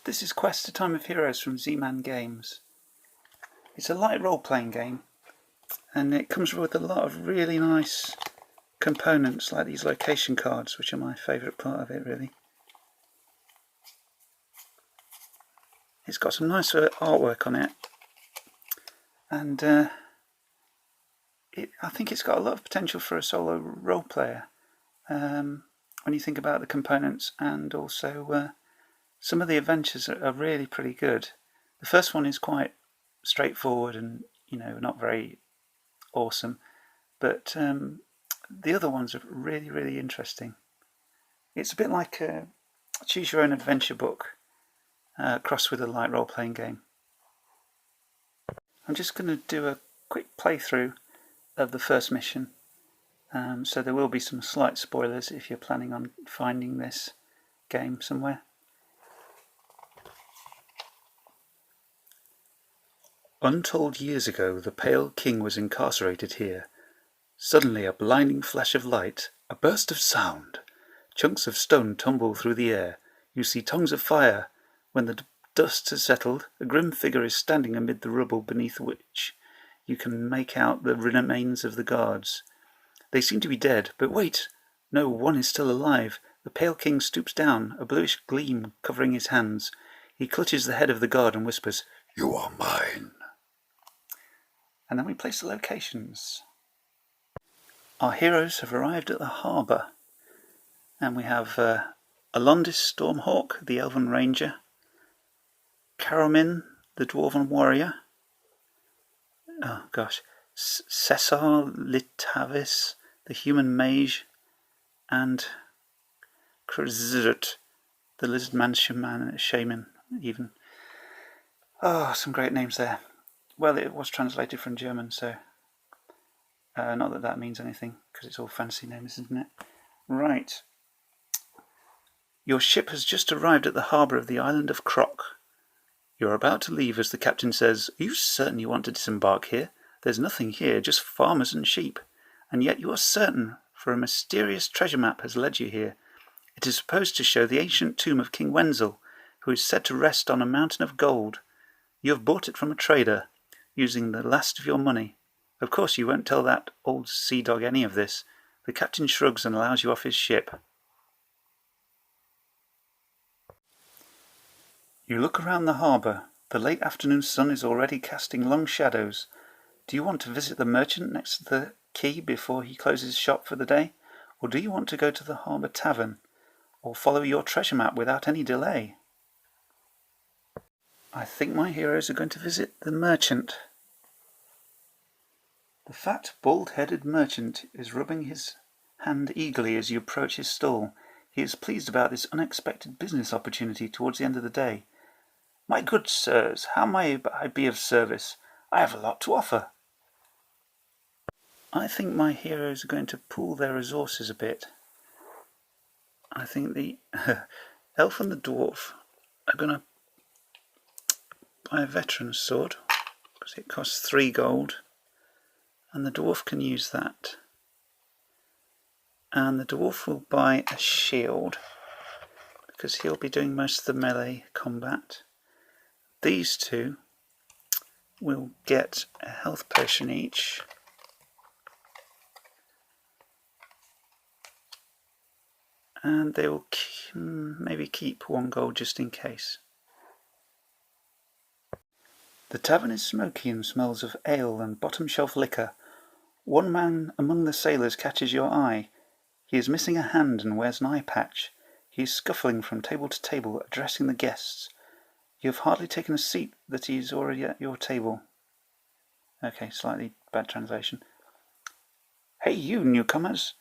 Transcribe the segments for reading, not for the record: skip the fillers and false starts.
This is Quest: A Time of Heroes from Z-Man Games. It's a light role-playing game, and it comes with a lot of really nice components, like these location cards, which are my favourite part of it, really. It's got some nice artwork on it, and I think it's got a lot of potential for a solo role player when you think about the components, and also some of the adventures are really pretty good. The first one is quite straightforward and, not very awesome, but the other ones are really, really interesting. It's a bit like a choose your own adventure book crossed with a light role-playing game. I'm just going to do a quick playthrough of the first mission, so there will be some slight spoilers if you're planning on finding this game somewhere. Untold years ago, the Pale King was incarcerated here. Suddenly a blinding flash of light, a burst of sound. Chunks of stone tumble through the air. You see tongues of fire. When the dust has settled, a grim figure is standing amid the rubble beneath which you can make out the remains of the guards. They seem to be dead, but wait! No, one is still alive. The Pale King stoops down, a bluish gleam covering his hands. He clutches the head of the guard and whispers, "You are mine." And then we place the locations. Our heroes have arrived at the harbour, and we have Alondis Stormhawk, the Elven Ranger, Caramin, the Dwarven Warrior, Cesar Litavis, the Human Mage, and Krzrt, the Lizardman Shaman, even. Oh, some great names there. Well, it was translated from German, so not that means anything, because it's all fancy names, isn't it? Right. Your ship has just arrived at the harbour of the island of Croc. You're about to leave as the captain says, "Are you certain you want to disembark here? There's nothing here, just farmers and sheep. And yet you are certain, for a mysterious treasure map has led you here. It is supposed to show the ancient tomb of King Wenzel, who is said to rest on a mountain of gold. You have bought it from a trader, using the last of your money. Of course you won't tell that old sea dog any of this." The captain shrugs and allows you off his ship. You look around the harbour. The late afternoon sun is already casting long shadows. Do you want to visit the merchant next to the quay before he closes shop for the day? Or do you want to go to the harbour tavern? Or follow your treasure map without any delay? I think my heroes are going to visit the merchant. The fat, bald-headed merchant is rubbing his hand eagerly as you approach his stall. He is pleased about this unexpected business opportunity towards the end of the day. "My good sirs, how may I be of service? I have a lot to offer." I think my heroes are going to pool their resources a bit. I think the elf and the dwarf are going to buy a veteran's sword, because it costs 3 gold, and the dwarf can use that. And the dwarf will buy a shield, because he'll be doing most of the melee combat. These two will get a health potion each. And they will maybe keep 1 gold just in case. The tavern is smoky and smells of ale and bottom-shelf liquor. One man among the sailors catches your eye. He is missing a hand and wears an eye patch. He is scuffling from table to table, addressing the guests. You have hardly taken a seat that he is already at your table. Okay, slightly bad translation. "Hey you, newcomers!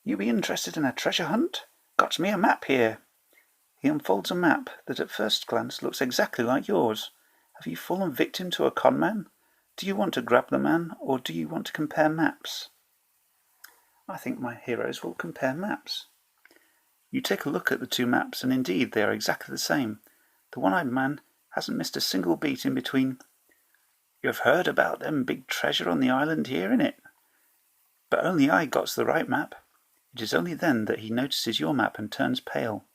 You be interested in a treasure hunt? Got me a map here." He unfolds a map that at first glance looks exactly like yours. Have you fallen victim to a conman? Do you want to grab the man, or do you want to compare maps? I think my heroes will compare maps. You take a look at the 2 maps, and indeed they are exactly the same. The one-eyed man hasn't missed a single beat in between. "You've heard about them big treasure on the island here, innit? But only I got the right map." It is only then that he notices your map and turns pale.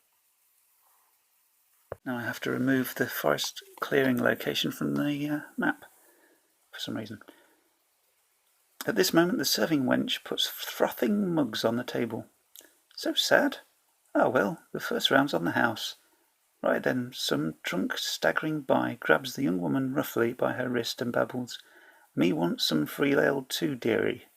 Now I have to remove the forest clearing location from the map for some reason. At this moment the serving wench puts frothing mugs on the table. So sad. Ah well, the first round's on the house. Right then, some drunk staggering by grabs the young woman roughly by her wrist and babbles, "Me want some free ale too, dearie."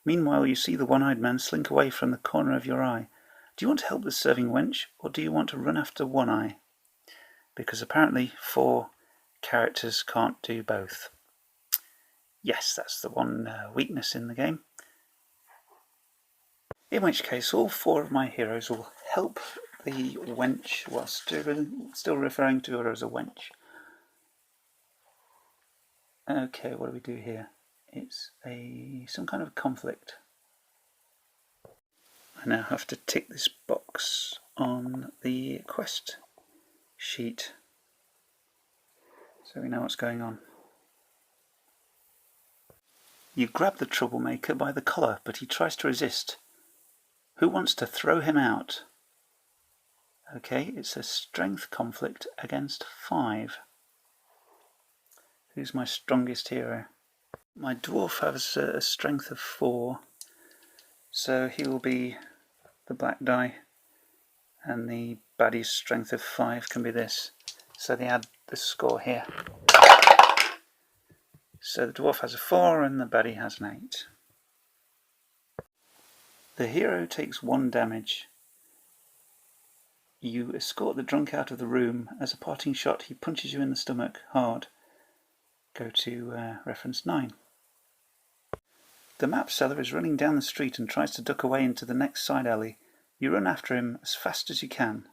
Meanwhile you see the one-eyed man slink away from the corner of your eye. Do you want to help the serving wench, or do you want to run after One-Eye? Because apparently 4 characters can't do both. Yes, that's the one weakness in the game. In which case, all 4 of my heroes will help the wench while still referring to her as a wench. Okay, what do we do here? It's some kind of conflict. I now have to tick this box on the quest sheet so we know what's going on. You grab the troublemaker by the collar, but he tries to resist. Who wants to throw him out? Okay, it's a strength conflict against 5. Who's my strongest hero? My dwarf has a strength of 4, so he will be the black die, and the baddie's strength of 5 can be this. So they add the score here. So the dwarf has a 4 and the baddie has an 8. The hero takes 1 damage. You escort the drunk out of the room. As a parting shot, he punches you in the stomach hard. Go to reference 9. The map seller is running down the street and tries to duck away into the next side alley. You run after him as fast as you can.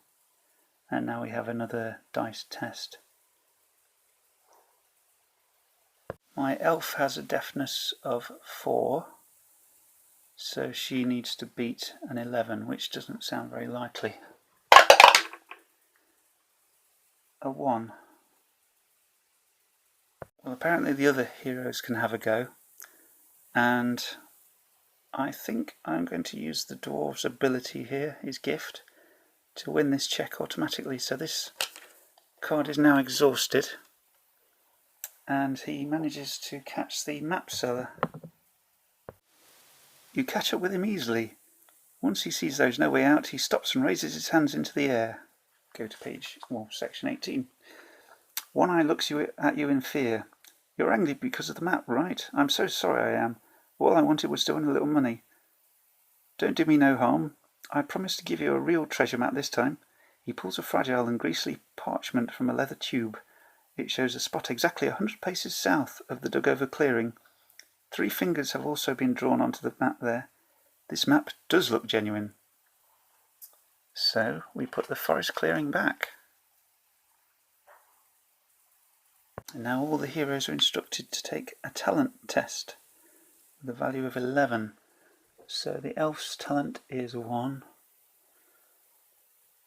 And now we have another dice test. My elf has a deafness of 4, so she needs to beat an 11, which doesn't sound very likely. A 1. Well, apparently the other heroes can have a go, and I think I'm going to use the dwarf's ability here, his gift, to win this check automatically. So this card is now exhausted, and he manages to catch the map seller. You catch up with him easily. Once he sees there's no way out, he stops and raises his hands into the air. Go to section 18. One-Eye looks at you in fear. You're angry because of the map, right? I'm so sorry I am. All I wanted was to win a little money. Don't do me no harm. I promise to give you a real treasure map this time. He pulls a fragile and greasy parchment from a leather tube. It shows a spot exactly 100 paces south of the dug-over clearing. 3 fingers have also been drawn onto the map there. This map does look genuine. So we put the forest clearing back. And now all the heroes are instructed to take a talent test with a value of 11. So the elf's talent is 1.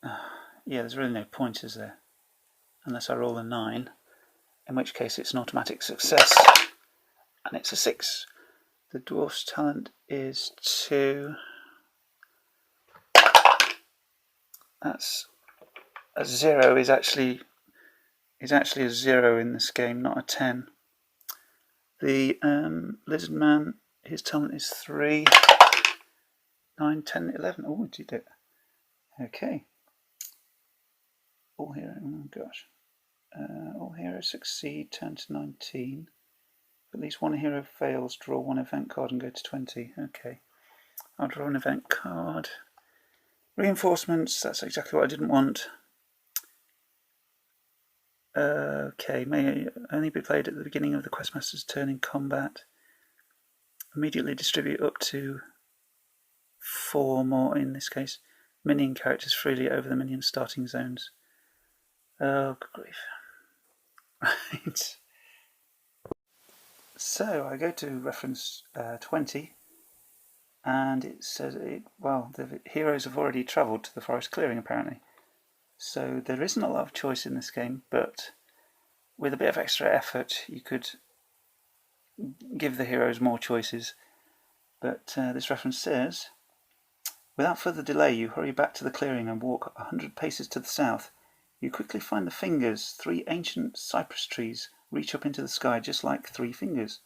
Yeah, there's really no pointers there, unless I roll a 9, in which case it's an automatic success, and it's a 6. The dwarf's talent is 2. That's a 0 is actually a 0 in this game, not a 10. The lizard man, his talent is 3. 9, 10, 11. Oh, did it? Okay. All heroes succeed, turn to 19. If at least one hero fails, draw 1 event card and go to 20. Okay. I'll draw an event card. Reinforcements, that's exactly what I didn't want. Okay, may only be played at the beginning of the questmaster's turn in combat. Immediately distribute up to 4 more, in this case, minion characters freely over the minion starting zones. Oh, good grief. Right. So I go to reference 20, and it says, the heroes have already travelled to the forest clearing, apparently. So there isn't a lot of choice in this game, but with a bit of extra effort, you could give the heroes more choices. But this reference says, without further delay, you hurry back to the clearing and walk 100 paces to the south. You quickly find the fingers. 3 ancient cypress trees reach up into the sky just like 3 fingers.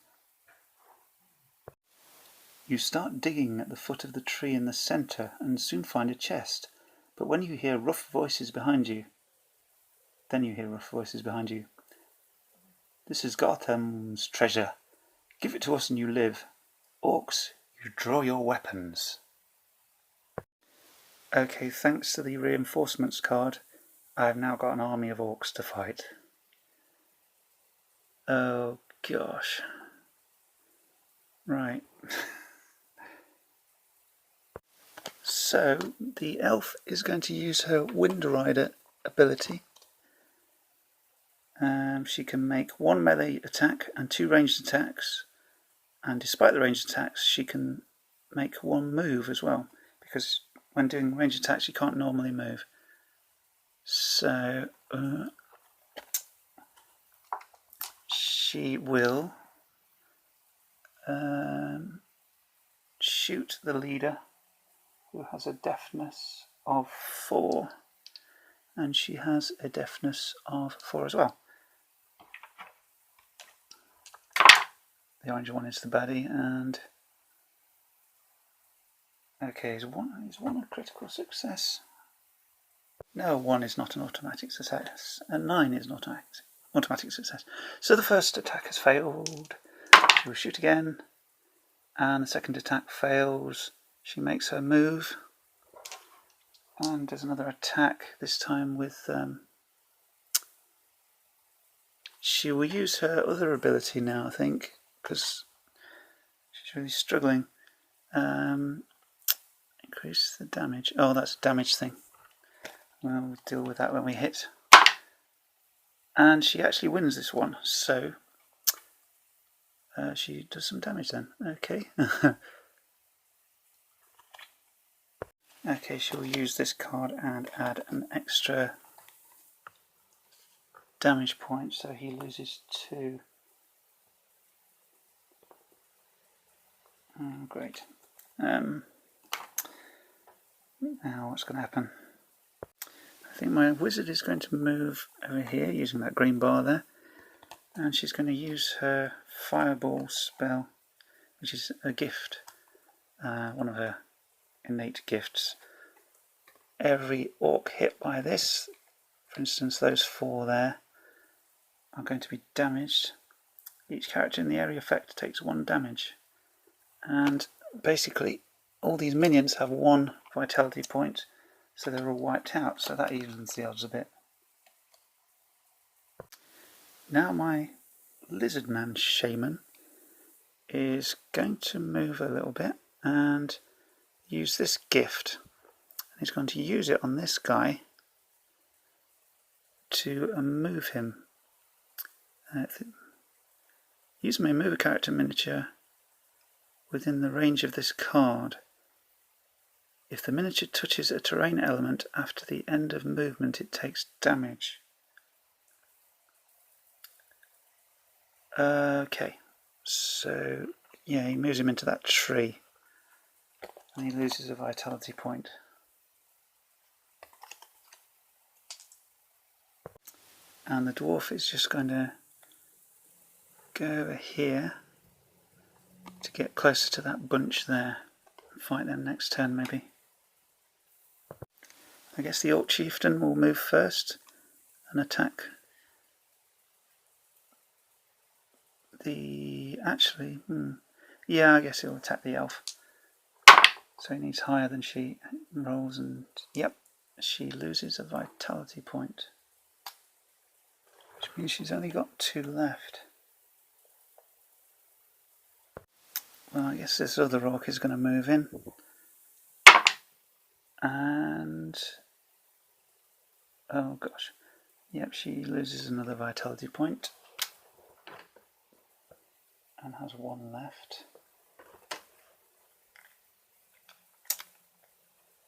You start digging at the foot of the tree in the centre and soon find a chest. But when you hear rough voices behind you, This is Gotham's treasure. Give it to us and you live. Orcs, you draw your weapons. Okay, thanks to the reinforcements card, I've now got an army of orcs to fight. Oh gosh. Right. So, the elf is going to use her Wind Rider ability. She can make 1 melee attack and 2 ranged attacks. And despite the ranged attacks, she can make 1 move as well. Because when doing ranged attacks, you can't normally move. So, she will shoot the leader, who has a deafness of 4, and she has a deafness of 4 as well. The orange one is the baddie, and okay, is one a critical success? No, 1 is not an automatic success, and 9 is not an automatic success. So the first attack has failed. She will shoot again, and the second attack fails. She makes her move, and does another attack, this time with... she will use her other ability now, I think, because she's really struggling. Increase the damage. Oh, that's a damage thing. We'll deal with that when we hit. And she actually wins this one, so she does some damage then. Okay. Okay, she'll use this card and add an extra damage point, so he loses 2. Oh, great. Now what's going to happen? I think my wizard is going to move over here using that green bar there, and she's going to use her fireball spell, which is a gift, one of her innate gifts. Every orc hit by this, for instance those 4 there, are going to be damaged. Each character in the area effect takes 1 damage, and basically all these minions have 1 vitality point, so they're all wiped out, so that evens the odds a bit. Now my Lizardman Shaman is going to move a little bit and use this gift. And he's going to use it on this guy to move him. Use may move a character miniature within the range of this card. If the miniature touches a terrain element after the end of movement, it takes damage. Okay, so yeah, he moves him into that tree and he loses a vitality point. And the dwarf is just going to go over here to get closer to that bunch there and fight them next turn maybe. I guess the Orc Chieftain will move first and attack the... yeah, I guess he'll attack the elf. So he needs higher than she rolls, and yep, she loses a vitality point. Which means she's only got 2 left. Well, I guess this other orc is going to move in. And... oh gosh. Yep, she loses another vitality point. And has 1 left.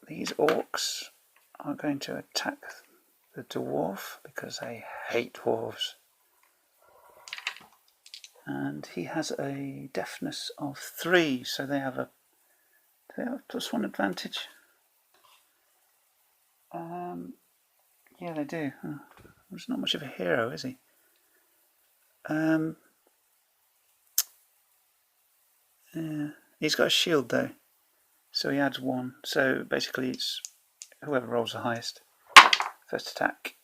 These orcs are going to attack the dwarf because they hate dwarves. And he has a deafness of 3, so they have a... do they have +1 advantage? Yeah, they do. Oh, he's not much of a hero, is he? Yeah. He's got a shield though, so he adds 1. So basically it's whoever rolls the highest. First attack,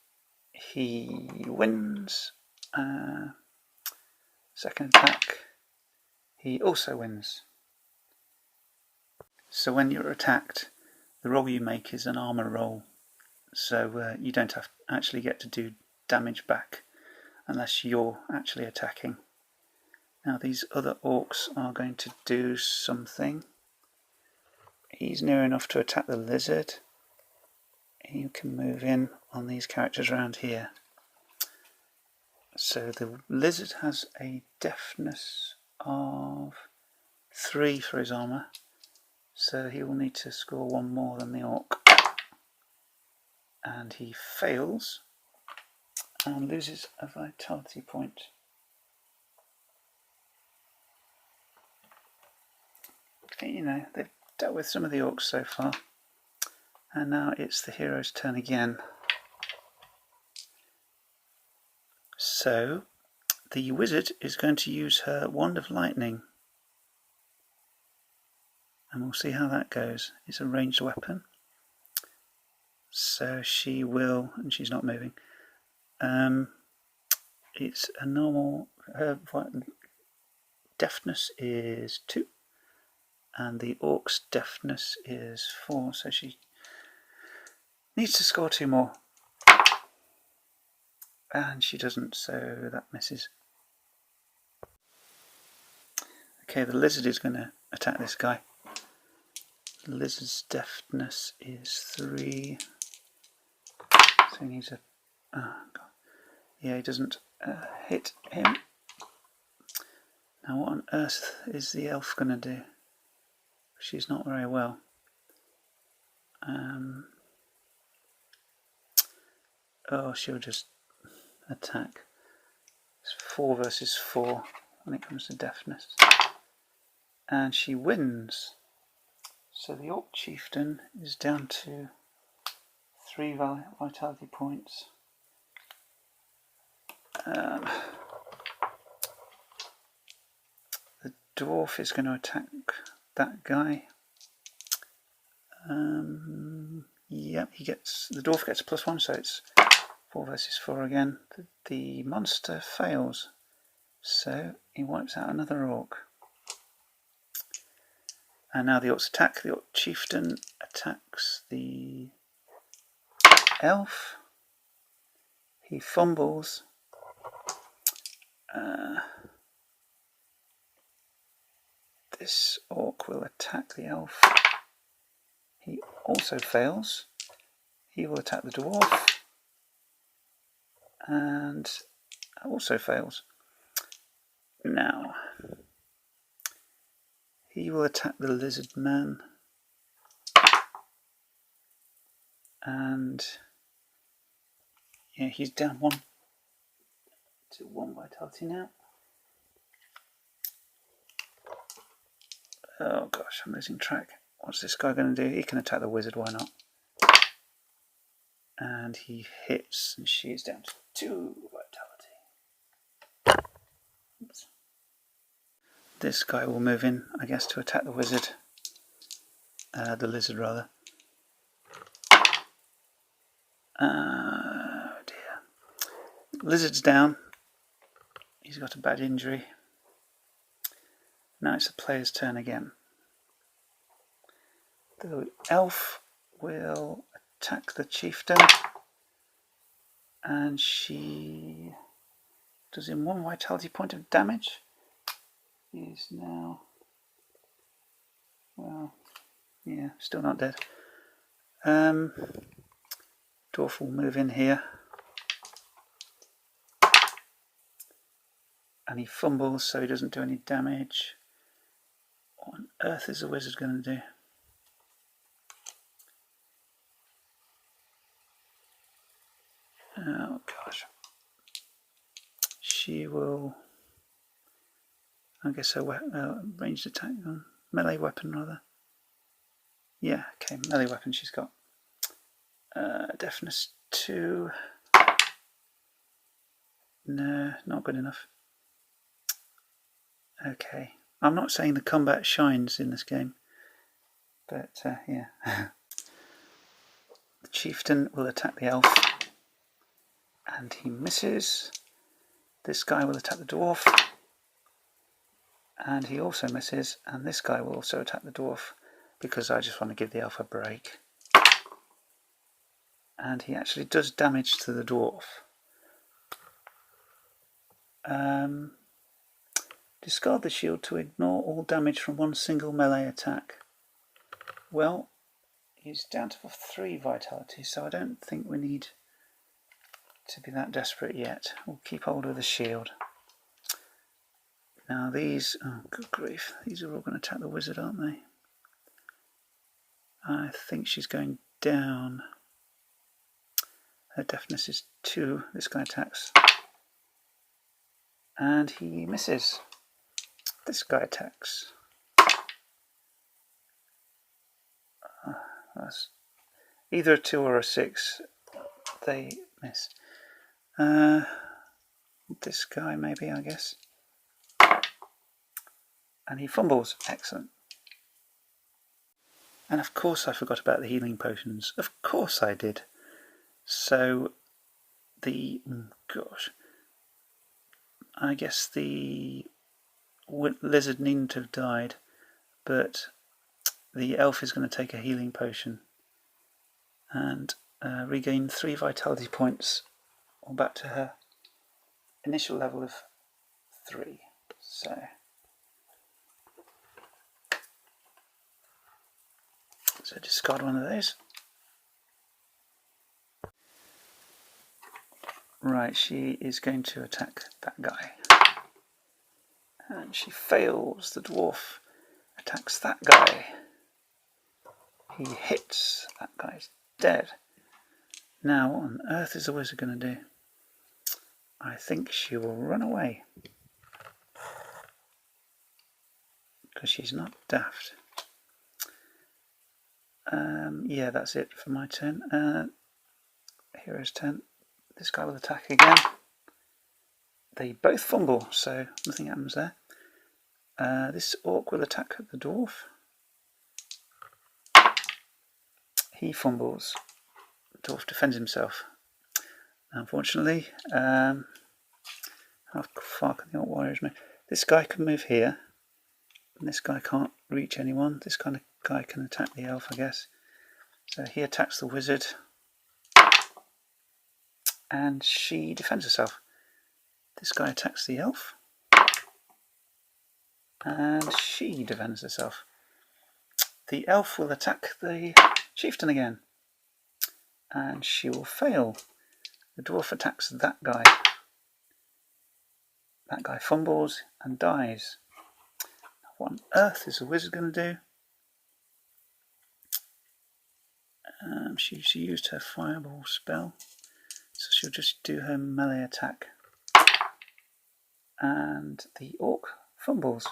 he wins. Second attack, he also wins. So when you're attacked, the roll you make is an armor roll. So you don't actually get to do damage back unless you're actually attacking. Now these other orcs are going to do something. He's near enough to attack the lizard. He can move in on these characters around here. So the lizard has a deafness of 3 for his armour, so he will need to score 1 more than the orc. And he fails and loses a vitality point. You know, they've dealt with some of the orcs so far, and now it's the hero's turn again. So the wizard is going to use her wand of lightning, and we'll see how that goes. It's a ranged weapon, so she will, and she's not moving. It's a normal, her deafness is 2, and the orc's deafness is 4, so she needs to score 2 more. And she doesn't, so that misses. Okay, the lizard is going to attack this guy. The lizard's deafness is 3, so he needs a... Oh, God. Yeah, he doesn't hit him. Now what on earth is the elf going to do? She's not very well. Oh, she'll just attack. It's 4 versus 4 when it comes to deafness. And she wins. So the orc chieftain is down to 3 vitality points. The dwarf is going to attack that guy. Yep, the dwarf gets a +1, so it's 4 versus 4 again. The monster fails, so he wipes out another orc. And now the orcs attack. The orc chieftain attacks the elf. He fumbles. This orc will attack the elf. He also fails. He will attack the dwarf. And also fails. Now, he will attack the lizard man. And yeah, he's down 1 to 1 vitality now. Oh gosh, I'm losing track. What's this guy going to do? He can attack the wizard, why not? And he hits, and she is down to 2 vitality. Oops. This guy will move in, I guess, to attack the wizard. The lizard, rather. Oh dear. Lizard's down. He's got a bad injury. Now it's the player's turn again. The elf will attack the chieftain, and she does him 1 vitality point of damage. He is now, well, yeah, still not dead. Dwarf will move in here, and he fumbles, so he doesn't do any damage. What on earth is the wizard going to do? Oh gosh. She will, I guess her ranged attack, melee weapon rather. Yeah, okay, melee weapon she's got. Deafness 2. No, not good enough. Okay, I'm not saying the combat shines in this game, but yeah. The chieftain will attack the elf, and he misses. This guy will attack the dwarf, and he also misses, and this guy will also attack the dwarf, because I just want to give the elf a break. And he actually does damage to the dwarf. Discard the shield to ignore all damage from one single melee attack. Well, he's down to 3 vitality, so I don't think we need to be that desperate yet. We'll keep hold of the shield. Now these, oh good grief, these are all going to attack the wizard, aren't they? I think she's going down. Her deafness is 2. This guy attacks. And he misses. This guy attacks. That's either a 2 or a 6. They miss. This guy maybe, I guess. And he fumbles. Excellent. And of course I forgot about the healing potions. Of course I did. So the... gosh. I guess the lizard needn't have died, but the elf is going to take a healing potion and regain 3 vitality points, or back to her initial level of 3. So discard one of those. Right, she is going to attack that guy. And she fails. The dwarf attacks that guy. He hits. That guy's dead. Now, what on earth is the wizard going to do? I think she will run away. Because she's not daft. Yeah, that's it for my turn. Hero's turn. This guy will attack again. They both fumble, so nothing happens there. This orc will attack the dwarf. He fumbles. The dwarf defends himself. Unfortunately, how far can the orc warriors move? This guy can move here, and this guy can't reach anyone. This kind of guy can attack the elf, I guess. So he attacks the wizard, and she defends herself. This guy attacks the elf, and she defends herself. The elf will attack the chieftain again, and she will fail. The dwarf attacks that guy. That guy fumbles and dies. What on earth is the wizard going to do? She used her fireball spell, so she'll just do her melee attack. And the orc fumbles,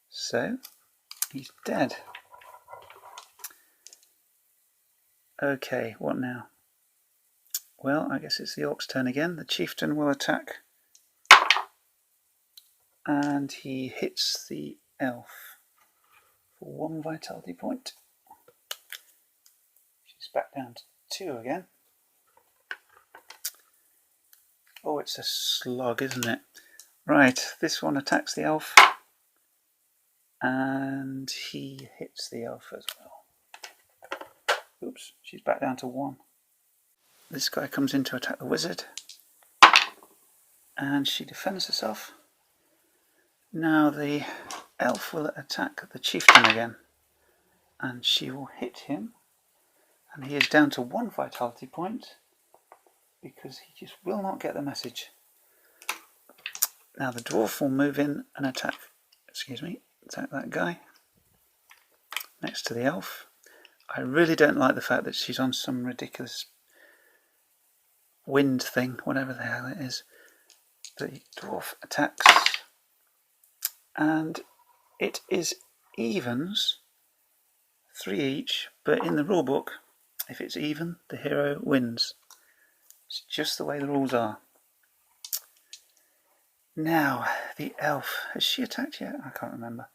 so he's dead. Okay, what now? Well, I guess it's the orc's turn again. The chieftain will attack, and he hits the elf for 1 vitality point. She's back down to 2 again. Oh, it's a slog, isn't it? Right, this one attacks the elf, and he hits the elf as well. Oops, she's back down to 1. This guy comes in to attack the wizard, and she defends herself. Now the elf will attack the chieftain again, and she will hit him, and he is down to 1 vitality point because he just will not get the message. Now the dwarf will move in and attack that guy next to the elf. I really don't like the fact that she's on some ridiculous wind thing, whatever the hell it is. The dwarf attacks, and it is evens, 3 each, but in the rulebook, if it's even, the hero wins. It's just the way the rules are. Now, the elf. Has she attacked yet? I can't remember.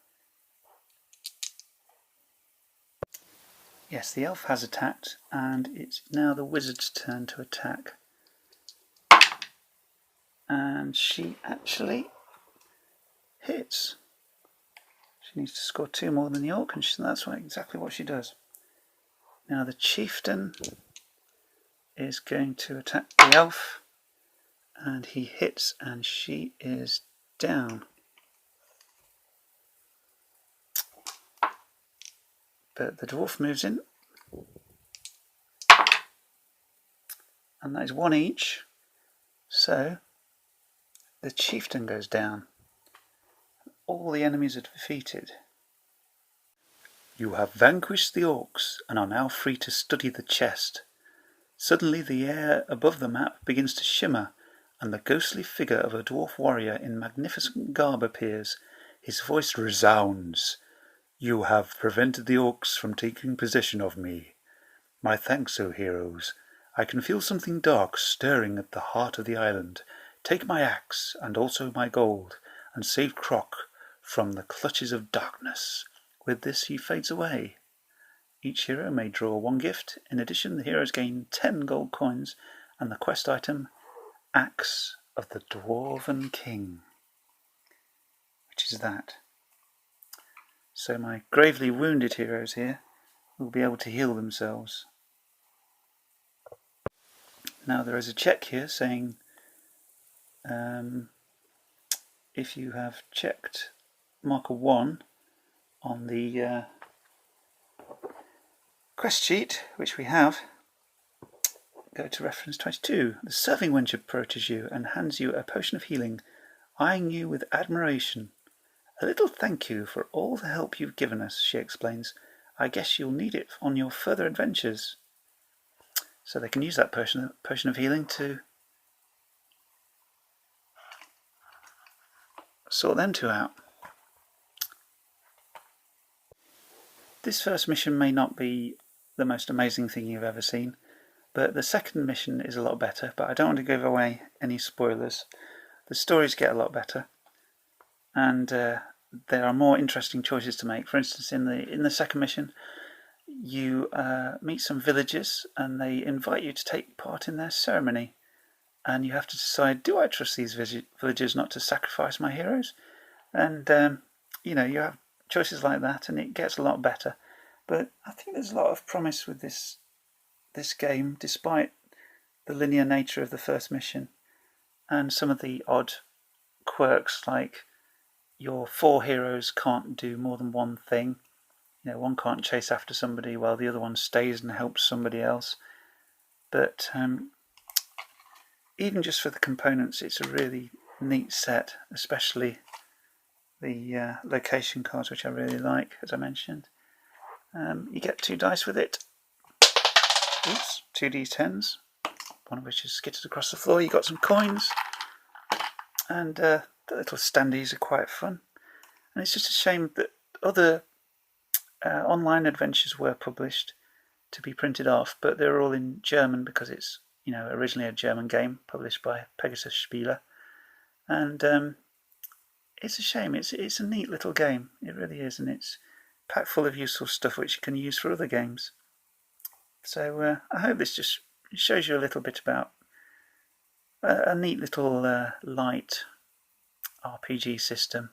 Yes, the elf has attacked, and it's now the wizard's turn to attack. And she actually hits. She needs to score 2 more than the orc, and that's exactly what she does. Now the chieftain is going to attack the elf, and he hits, and she is down. But the dwarf moves in, and that is 1 each. So the chieftain goes down. All the enemies are defeated. You have vanquished the orcs and are now free to study the chest. Suddenly the air above the map begins to shimmer, and the ghostly figure of a dwarf warrior in magnificent garb appears. His voice resounds. You have prevented the orcs from taking possession of me. My thanks, O heroes. I can feel something dark stirring at the heart of the island. Take my axe, and also my gold, and save Croc from the clutches of darkness. With this he fades away. Each hero may draw 1 gift. In addition, the heroes gain 10 gold coins, and the quest item, Axe of the Dwarven King. Which is that. So my gravely wounded heroes here will be able to heal themselves. Now there is a check here saying if you have checked marker 1 on the quest sheet, which we have, go to reference 22. The serving wench approaches you and hands you a potion of healing, eyeing you with admiration. A little thank you for all the help you've given us, she explains. I guess you'll need it on your further adventures. So they can use that potion of healing to sort them two out. This first mission may not be the most amazing thing you've ever seen, but the second mission is a lot better, but I don't want to give away any spoilers. The stories get a lot better, and there are more interesting choices to make. For instance, in the second mission, you meet some villagers, and they invite you to take part in their ceremony, and you have to decide, do I trust these villagers not to sacrifice my heroes? And you have choices like that, and it gets a lot better. But I think there's a lot of promise with this game, despite the linear nature of the first mission and some of the odd quirks, like your 4 heroes can't do more than one thing. One can't chase after somebody while the other one stays and helps somebody else. But even just for the components, it's a really neat set, especially the location cards, which I really like, as I mentioned. You get 2 dice with it. Oops, 2 d10s, one of which is skittered across the floor. You got some coins, and the little standees are quite fun. And it's just a shame that other online adventures were published to be printed off, but they're all in German because it's originally a German game published by Pegasus Spiele, and it's a shame. It's a neat little game. It really is, and it's packed full of useful stuff which you can use for other games. So I hope this just shows you a little bit about a neat little light RPG system